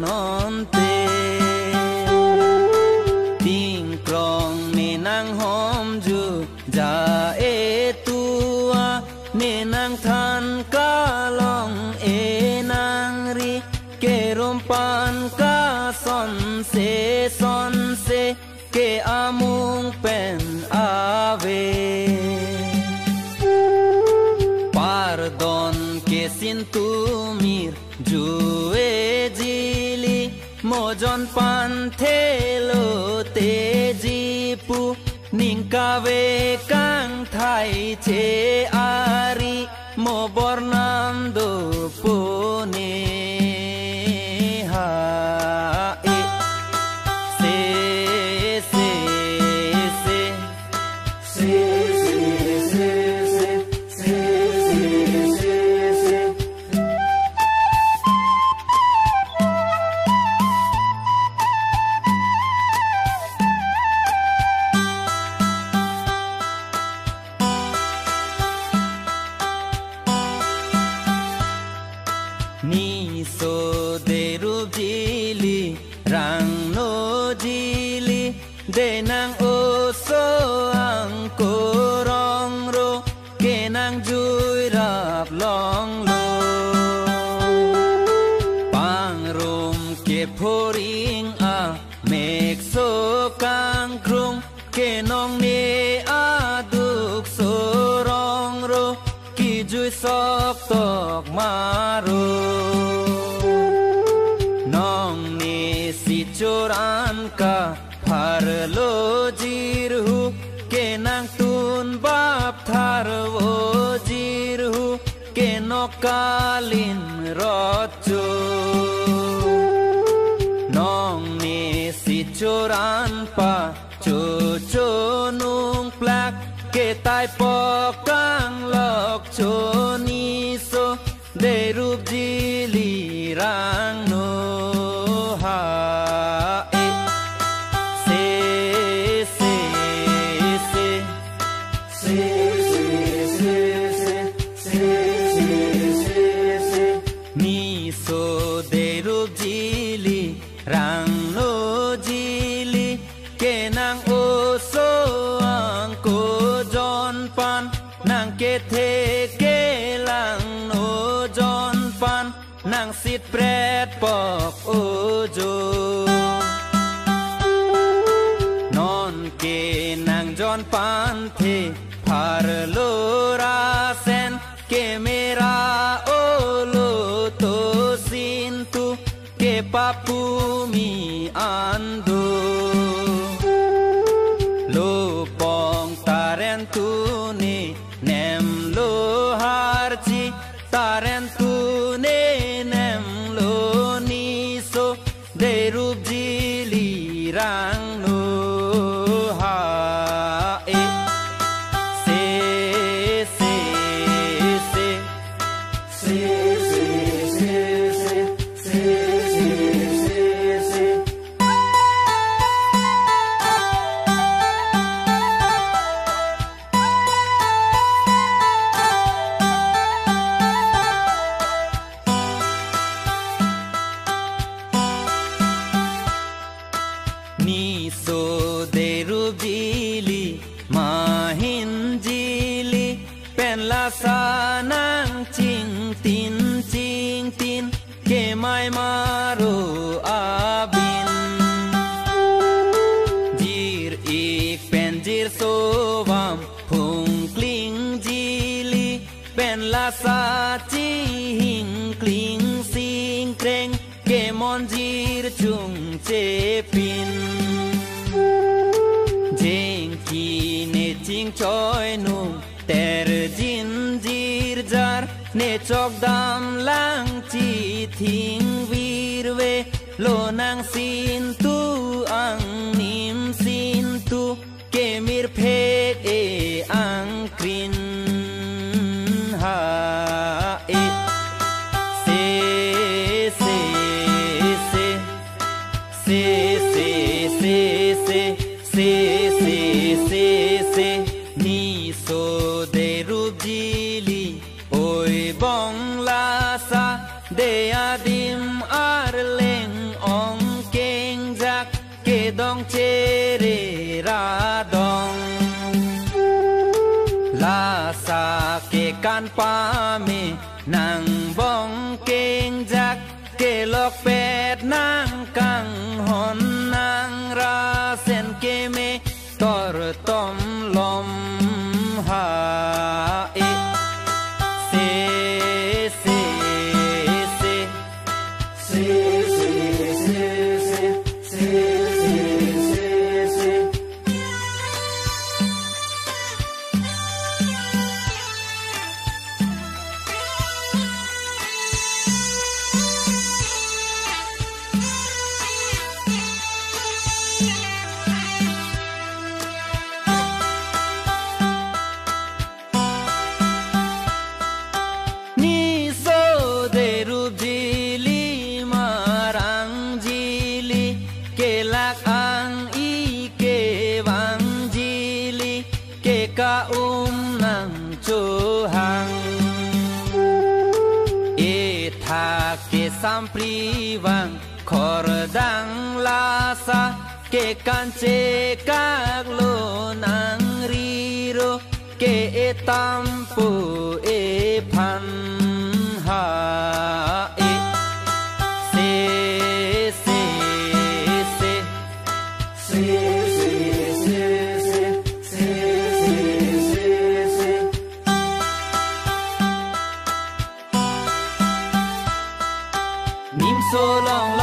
non te ting krong ne nang hom ju ja e tua ne nang than ka long e nang ri ke rom pan ka son se ke amung pen ave pardon ke sin tu mir ju e jili mojon pan thelo te jipu ningka ve kang thai che ari mo bornam do pone ha e se se se se se se se se ni so de ru jili rang no jili de nang o so ang ko rong ro ke nang jui rap long lo pang rum ke phoring a mek so kang krung ke nong ne a duk so rong ro ki jui sok tok maru nong ne si choran ka phar lo jirhu ke nang tun bap thar wo jirhu ke no kalin rocho nong ne si choran pa cho cho nung plak ke tai po kang lok cho ni so de rup jili rang no ha e se se se se se se se se ni so de rup jili rang no jili ke nang o so ang ko jon pan nang ke the ke lang no jon pan nang sit pret pok o jo non ke nang jon pan the phar lo ra sen ke mera o lo to sin tu ke papu mi ando lo pong taren tu ni nem lo har chi taren tu ne nem lo ni so de rup jili rang no ha e se se se se se se se ni so de rup jili mahin jili pen la sa nang ching tin ke mai maro abin jir ik pen jir so vam phung kling jili pen la sa chi hing kling sing kreng ke mon jir chung che pin jeng ki ne ching choi nung ter jin jir jar ne chok dam lang chi thing vir ve lo nang sin tu ang nim sin tu ke mir phek e ang krin ha e se se se se se se se se se se se ni so de rup jili oi bong la sa de adim ar leng ปาเมนางบ้องเก่งจักเกลอกเป็ดนางกังหอนนางราเส้นเกเมตอรต้มลมหาเอเซเซเซเซเซเซเซSampriwang kordang lasa ke kance kaglo nang riro ke tampu e pan ha e se se se se se se se so long